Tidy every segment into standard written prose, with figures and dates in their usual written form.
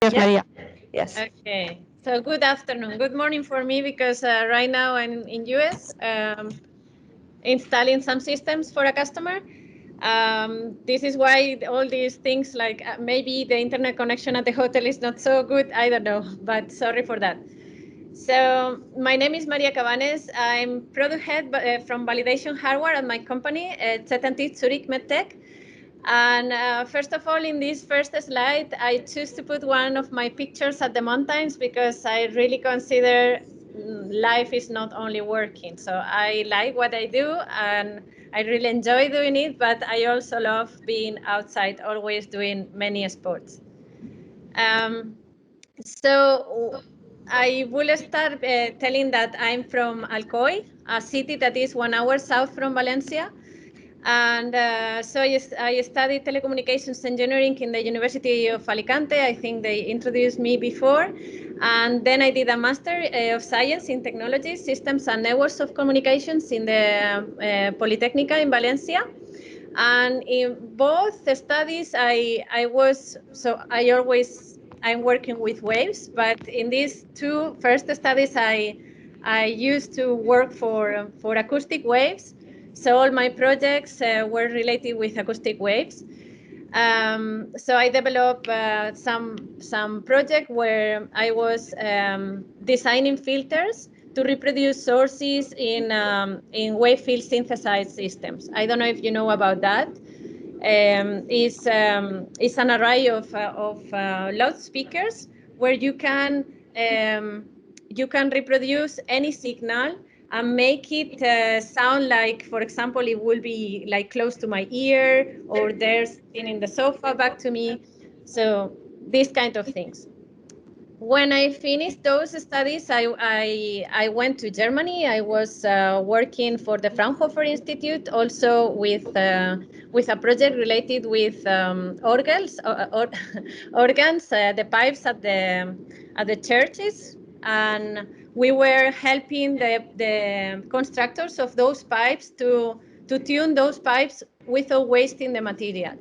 Yes, Maria. Yes. Okay. So good afternoon. Good morning for me because right now I'm in US installing some systems for a customer. This is why all these things like maybe the internet connection at the hotel is not so good. I don't know, but sorry for that. So my name is María Cabanes. I'm product head from validation hardware at my company, ZT Zurich MedTech. And first of all, in this first slide, I choose to put one of my pictures at the mountains because I really consider life is not only working. So I like what I do and I really enjoy doing it, but I also love being outside, always doing many sports. So I will start telling that I'm from Alcoy, a city that is 1 hour south from Valencia. And so I studied telecommunications engineering in the University of Alicante. I think they introduced me before. And then I did a Master of Science in Technology, Systems and Networks of Communications in the Politecnica in Valencia. And in both studies, I'm working with waves, but in these two first studies, I used to work for acoustic waves. So all my projects were related with acoustic waves. So I developed some project where I was designing filters to reproduce sources in wave field synthesized systems. I don't know if you know about that. It's an array of loudspeakers where you can reproduce any signal and make it sound like, for example, it will be like close to my ear or they're sitting in the sofa back to me. So these kind of things. When I finished those studies, I went to Germany. I was working for the Fraunhofer Institute, also with a project related with organs, the pipes at the churches, and we were helping the constructors of those pipes to tune those pipes without wasting the material.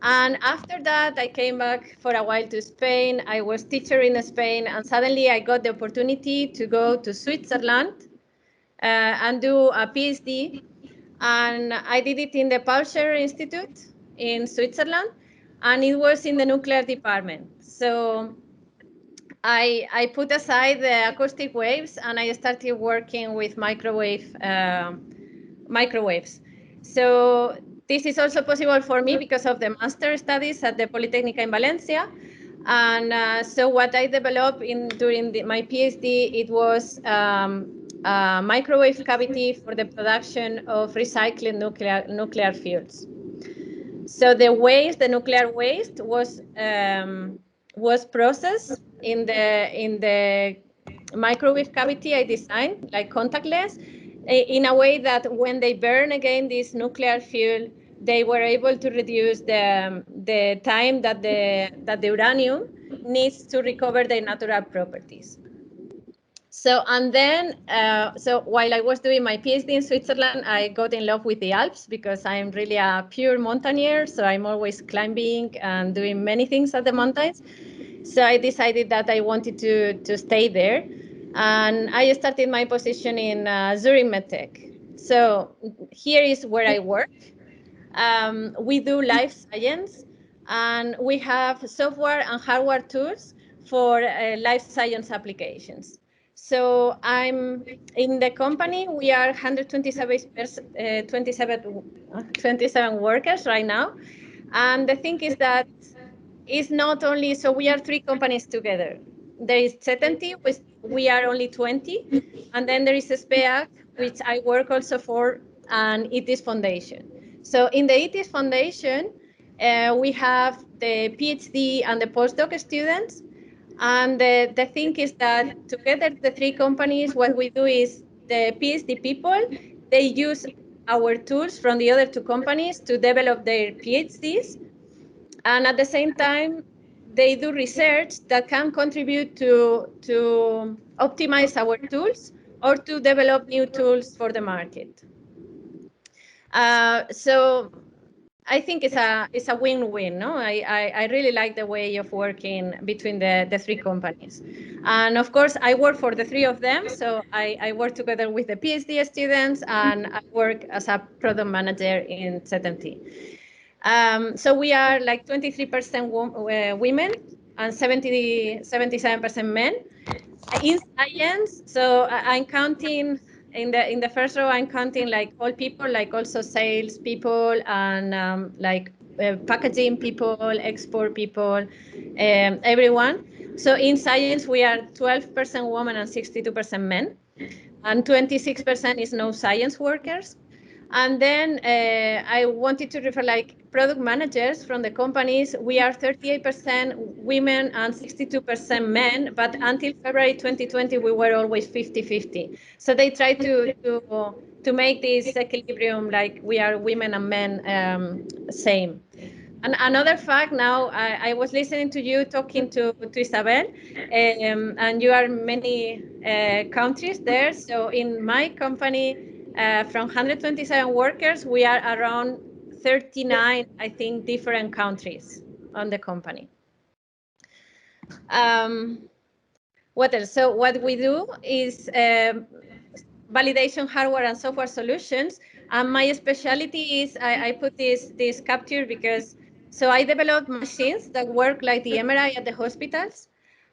And after that, I came back for a while to Spain. I was teacher in Spain, and suddenly I got the opportunity to go to Switzerland and do a PhD. And I did it in the Paulscher Institute in Switzerland, and it was in the nuclear department. So I put aside the acoustic waves, and I started working with microwaves. So this is also possible for me because of the master studies at the Politecnica in Valencia. And so what I developed during my PhD, it was a microwave cavity for the production of recycled nuclear fuels. So the nuclear waste was processed in the microwave cavity I designed, like contactless, in a way that when they burn again this nuclear fuel, they were able to reduce the time that the uranium needs to recover their natural properties. So, and then, so while I was doing my PhD in Switzerland, I got in love with the Alps because I'm really a pure mountaineer. So I'm always climbing and doing many things at the mountains. So I decided that I wanted to stay there. And I started my position in Zurich MedTech. So here is where I work. We do life science, and we have software and hardware tools for life science applications. So I'm in the company. We are 27 workers right now. And the thing is that it's not only, so we are 3 companies together. There is ZT, which we are only 20. And then there is SPEAC, which I work also for, and ITIS Foundation. So in the ITIS Foundation, we have the PhD and the postdoc students. And the thing is that together, the 3 companies, what we do is the PhD people, they use our tools from the other 2 companies to develop their PhDs. And at the same time, they do research that can contribute to optimize our tools or to develop new tools for the market. So I think it's a win-win. No, I really like the way of working between the three companies, and of course I work for the three of them. So I work together with the PhD students, and I work as a product manager in ZMT. So we are like 23% women and 77% men in science. So I'm counting in the first row. I'm counting like all people, like also sales people and like packaging people, export people, everyone. So in science we are 12% women and 62% men, and 26% is no science workers. And then I wanted to refer like product managers from the companies. We are 38% women and 62% men, but until February 2020, we were always 50-50. So they try to make this equilibrium like we are women and men same. And another fact now, I was listening to you talking to Isabel, and you are many countries there. So in my company, from 127 workers, we are around 39, I think, different countries on the company. What else? So what we do is validation hardware and software solutions. And my specialty is, I put this capture because, so I develop machines that work like the MRI at the hospitals.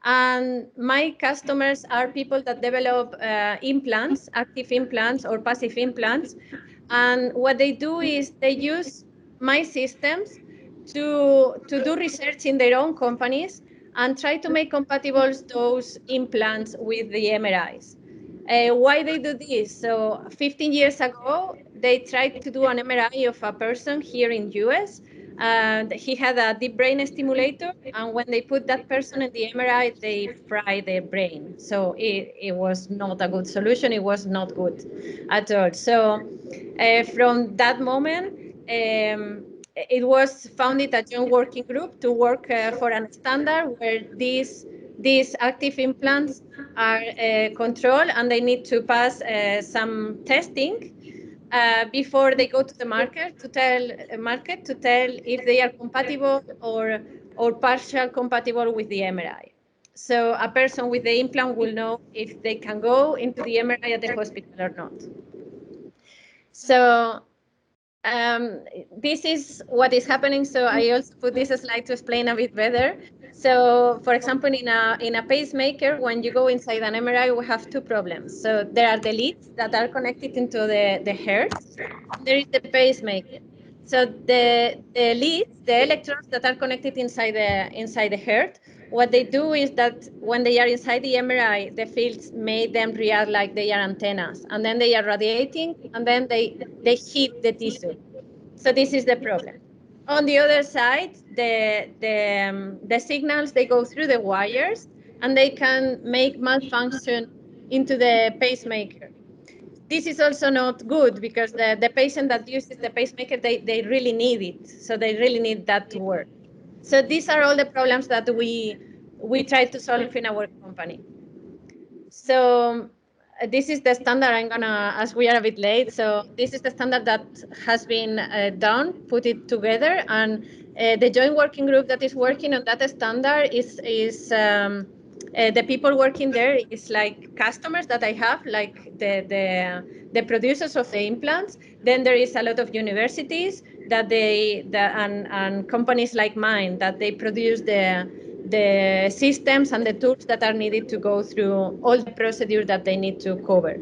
And my customers are people that develop implants, active implants or passive implants. And what they do is they use my systems to do research in their own companies and try to make compatible those implants with the MRIs. Why they do this? So 15 years ago, they tried to do an MRI of a person here in US, and he had a deep brain stimulator. And when they put that person in the MRI, they fry their brain. So it was not a good solution. It was not good at all. So from that moment, it was founded a joint working group to work for a standard where these active implants are controlled, and they need to pass some testing before they go to the market to tell if they are compatible or partial compatible with the MRI. So a person with the implant will know if they can go into the MRI at the hospital or not. So this is what is happening. So I also put this slide to explain a bit better. So for example, in a pacemaker, when you go inside an MRI, we have two problems. So there are the leads that are connected into the heart, and there is the pacemaker. So the leads, the electrons that are connected inside the heart, what they do is that when they are inside the MRI, the fields make them react like they are antennas, and then they are radiating, and then they hit the tissue. So this is the problem. On the other side, the signals, they go through the wires, and they can make malfunction into the pacemaker. This is also not good because the patient that uses the pacemaker, they really need it. So they really need that to work. So these are all the problems that we try to solve in our company. So this is the standard. I'm gonna, as we are a bit late, so this is the standard that has been done, put it together, and the joint working group that is working on that standard is the people working there is like customers that I have, like the producers of the implants. Then there is a lot of universities that and companies like mine that they produce the systems and the tools that are needed to go through all the procedures that they need to cover.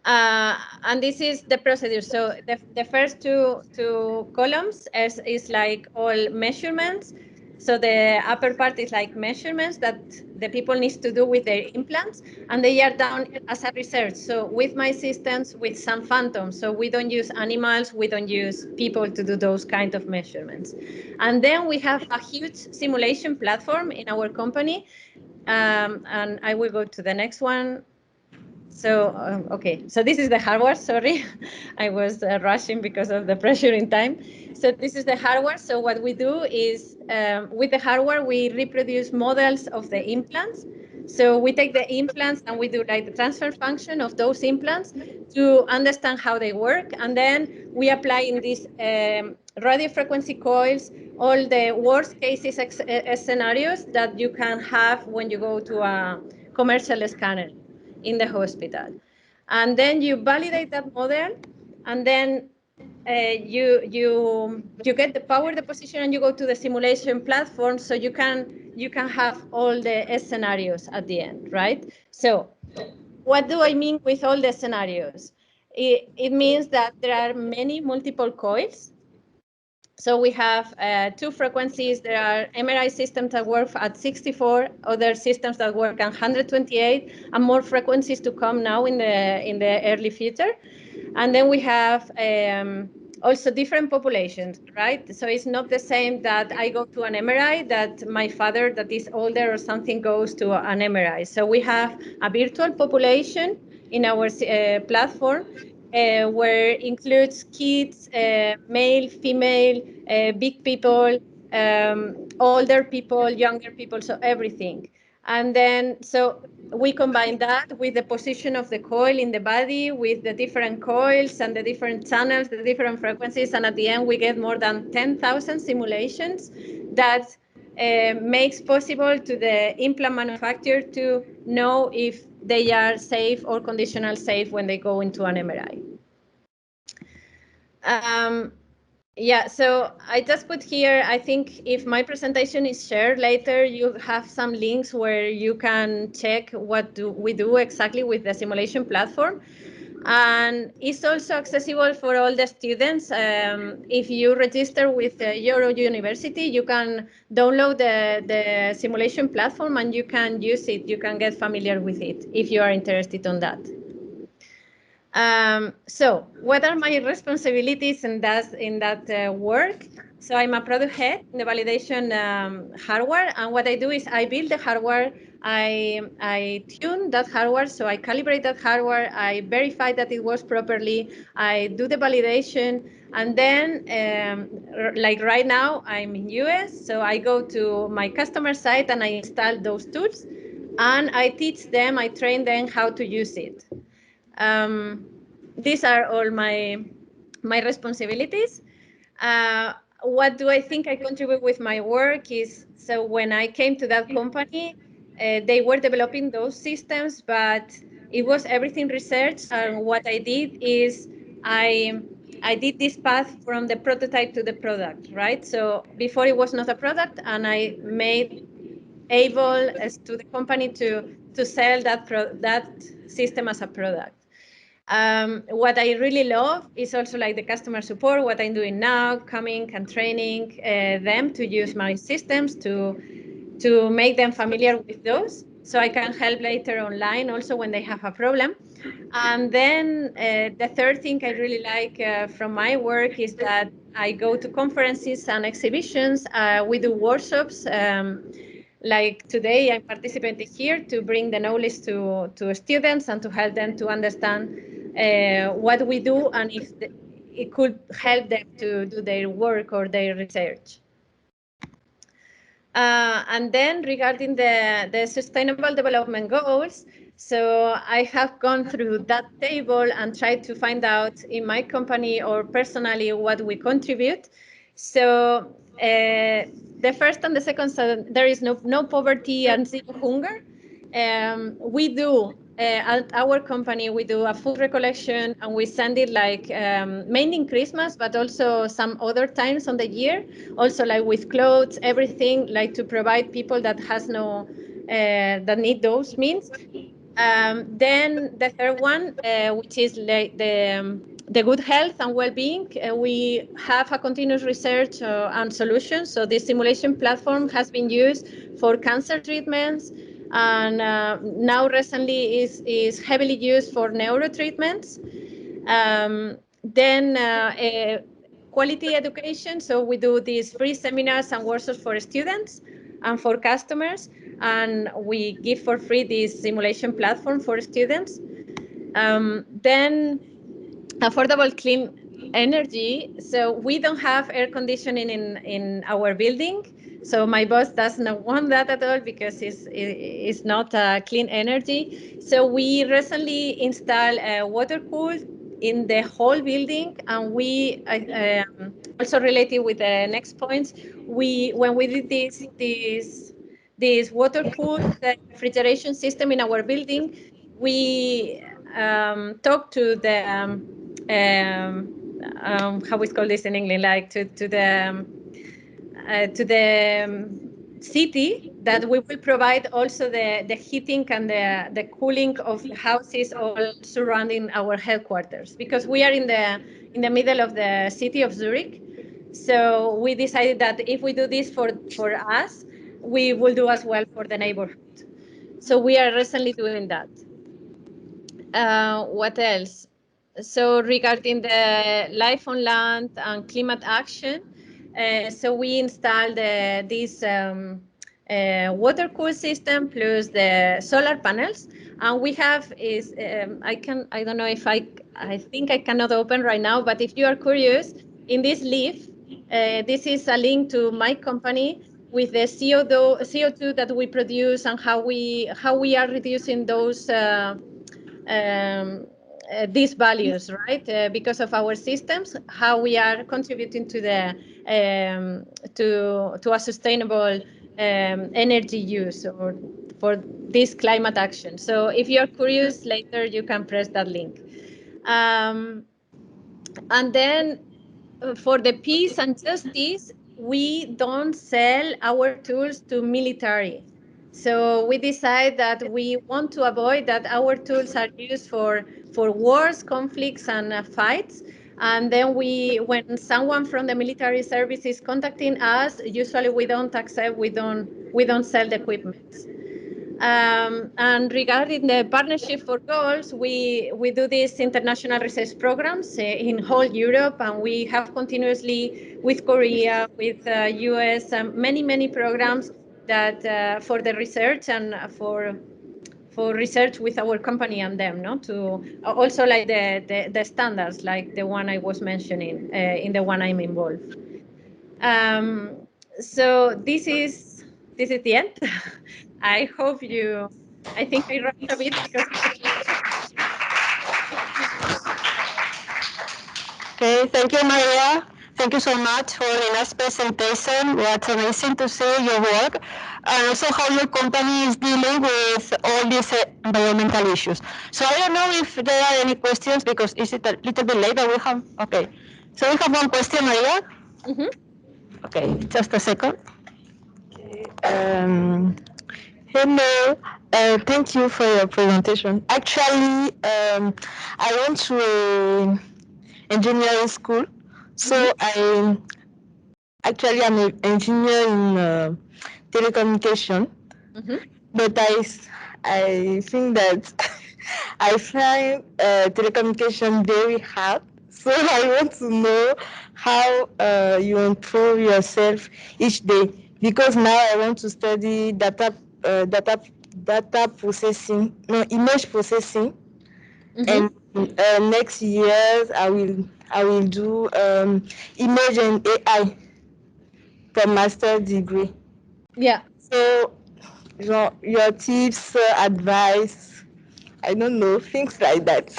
And this is the procedure. So the first two columns is like all measurements. So the upper part is like measurements that the people need to do with their implants, and they are done as a research. So with my systems, with some phantoms. So we don't use animals, we don't use people to do those kind of measurements. And then we have a huge simulation platform in our company. And I will go to the next one. So, okay, so this is the hardware, sorry. I was rushing because of the pressure in time. So this is the hardware. So what we do is with the hardware, we reproduce models of the implants. So we take the implants and we do like the transfer function of those implants to understand how they work. And then we apply in these radio frequency coils all the worst cases scenarios that you can have when you go to a commercial scanner in the hospital. And then you validate that model, and then you get the power deposition and you go to the simulation platform, so you can have all the scenarios at the end, right? So what do I mean with all the scenarios? It means that there are many multiple coils. So we have two frequencies. There are MRI systems that work at 64, other systems that work at 128, and more frequencies to come now in the early future. And then we have also different populations, right? So it's not the same that I go to an MRI, that my father that is older or something goes to an MRI. So we have a virtual population in our platform, where includes kids, male, female, big people, older people, younger people, so everything. And then, so we combine that with the position of the coil in the body, with the different coils and the different channels, the different frequencies, and at the end we get more than 10,000 simulations that makes possible to the implant manufacturer to know if they are safe or conditional safe when they go into an MRI. Yeah, so I just put here, I think if my presentation is shared later, you have some links where you can check what we do exactly with the simulation platform. And it's also accessible for all the students. If you register with your university, you can download the simulation platform and you can use it. You can get familiar with it if you are interested on that. So what are my responsibilities in that work? So I'm a product head in the validation hardware, and what I do is I build the hardware, I tune that hardware, so I calibrate that hardware, I verify that it works properly, I do the validation, and then like right now I'm in US, so I go to my customer site and I install those tools, and I teach them, I train them how to use it. These are all my responsibilities. What do I think I contribute with my work is, so when I came to that company, they were developing those systems, but it was everything research. And what I did is I did this path from the prototype to the product, right? So before it was not a product, and I made able as to the company to sell that system as a product. What I really love is also like the customer support, what I'm doing now, coming and training them to use my systems, to make them familiar with those, so I can help later online also when they have a problem. And then the third thing I really like from my work is that I go to conferences and exhibitions. We do workshops. Like today, I'm participating here to bring the knowledge to students and to help them to understand what we do and if it could help them to do their work or their research. And then regarding the Sustainable Development Goals, so I have gone through that table and tried to find out in my company or personally what we contribute. So the first and the second, so there is no poverty and zero hunger. We do at our company, we do a food recollection and we send it like mainly in Christmas, but also some other times on the year. Also like with clothes, everything, like to provide people that has no that need those means. Then the third one, which is like the good health and well-being, we have a continuous research and solutions. So this simulation platform has been used for cancer treatments, and now recently is heavily used for neuro treatments. Then quality education. So we do these free seminars and workshops for students and for customers, and we give for free this simulation platform for students. Then affordable clean energy. So we don't have air conditioning in our building. So my boss does not want that at all because it's not clean energy. So we recently installed a water cool in the whole building, and we also related with the next points. When we did this water cool the refrigeration system in our building, we talked to the how we call this in English, like to the city, that we will provide also the heating and the cooling of the houses all surrounding our headquarters, because we are in the middle of the city of Zurich. So we decided that if we do this for us, we will do as well for the neighborhood. So we are recently doing that. What else? So regarding the life on land and climate action, so we installed this water cool system plus the solar panels, and we have is I don't know if I think I cannot open right now, but if you are curious, in this leaf, this is a link to my company with the CO2 that we produce and how we are reducing those. These values, right? Because of our systems, how we are contributing to the to a sustainable energy use or for this climate action. So if you're curious, later you can press that link. And then for the peace and justice, we don't sell our tools to military. So we decide that we want to avoid that our tools are used for wars, conflicts, and fights. And then when someone from the military service is contacting us, usually we don't accept, we don't sell the equipment. And regarding the Partnership for Goals, we do these international research programs in whole Europe, and we have continuously with Korea, with US, many programs that for the research and for research with our company and them, no, to also like the standards, like the one I was mentioning in the one I'm involved. So this is the end. I hope you. I think I rushed a bit because. Okay, thank you, Maria. Thank you so much for the nice presentation. It's amazing to see your work and also how your company is dealing with all these environmental issues. So I don't know if there are any questions because it's a little bit late, but we have, okay. So we have one question, Maria. Mm-hmm. Okay, just a second. Okay. Hello, thank you for your presentation. Actually, I went to engineering school, so Mm-hmm. I'm an engineer in telecommunication, Mm-hmm. but I think that I find telecommunication very hard. So I want to know how you improve yourself each day, because now I want to study data processing, no, image processing, and Mm-hmm. next year I will do image and AI for master degree. Yeah. So your tips, advice, I don't know, things like that.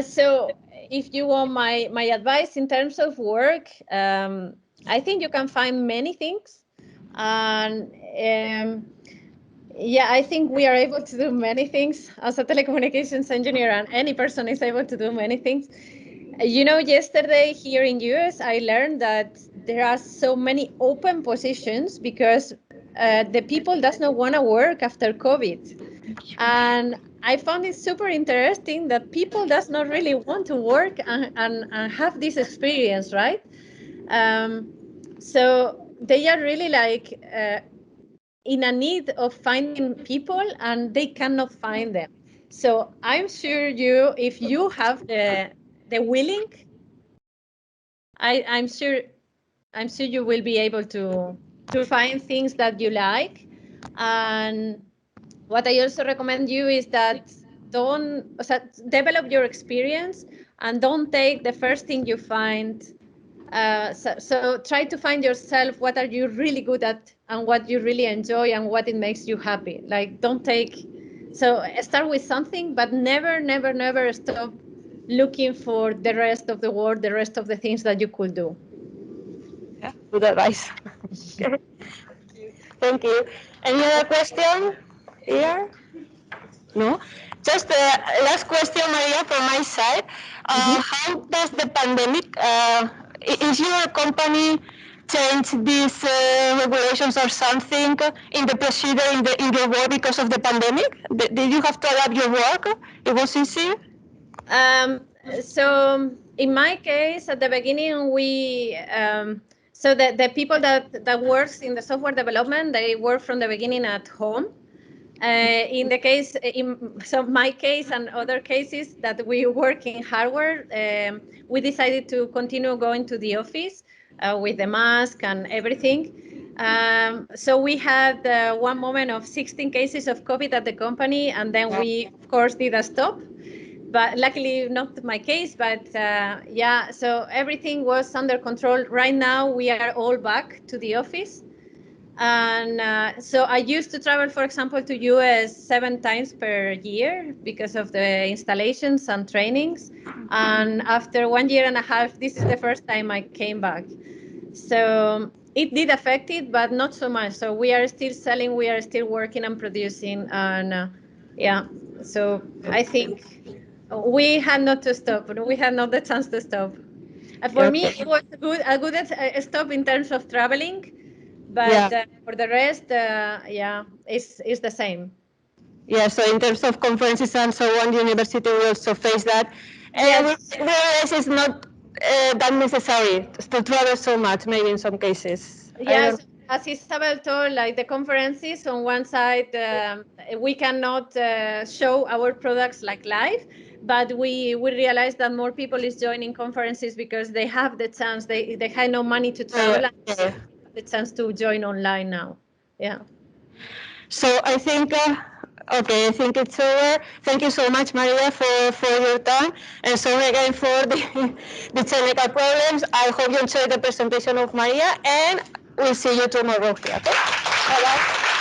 So if you want my advice in terms of work, I think you can find many things, and yeah, I think we are able to do many things as a telecommunications engineer, and any person is able to do many things. You know, yesterday here in US, I learned that there are so many open positions because the people does not want to work after COVID. And I found it super interesting that people does not really want to work and have this experience, right? Um, so they are really like in a need of finding people, and they cannot find them. So I'm sure if you have the willing, I'm sure you will be able to find things that you like. And what I also recommend you is that don't, o sea, develop your experience and don't take the first thing you find So try to find yourself, what are you really good at and what you really enjoy and what it makes you happy. Like, don't take, so start with something, but never, never, never stop looking for the rest of the world, the rest of the things that you could do. Yeah, good advice. Okay. Thank you. Any other question here? No? Just last question, Maria, from my side. How does the pandemic, is your company change these regulations or something in the procedure in your work because of the pandemic? Did you have to adapt your work? It was easy? So in my case, at the beginning, so the people that works in the software development, they work from the beginning at home. In the case, so my case and other cases that we work in hardware, we decided to continue going to the office with the mask and everything. So we had one moment of 16 cases of COVID at the company, and then we, of course, did a stop. But luckily, not my case. But yeah, so everything was under control. Right now, we are all back to the office. And so I used to travel, for example, to US 7 times per year because of the installations and trainings. And after 1 year and a half, this is the first time I came back. So it did affect it, but not so much. So we are still selling, we are still working and producing. And yeah, so I think we had not to stop. We had not the chance to stop. For me, Okay. it was a good stop in terms of traveling. Yeah. But for the rest, yeah, it's the same. Yeah, so in terms of conferences and so on, the university will also face that. And we Yes, realize it's not that necessary to travel so much, maybe in some cases. I yes. don't. As Isabel told, like the conferences on one side, we cannot show our products like live, but we realize that more people is joining conferences because they have the chance. They have no money to travel, and they Yeah. have the chance to join online now. Yeah. So I think, okay, I think it's over. Thank you so much, Maria, for your time. And sorry again for the technical problems. I hope you enjoyed the presentation of Maria, and we'll see you tomorrow here, okay? Bye-bye.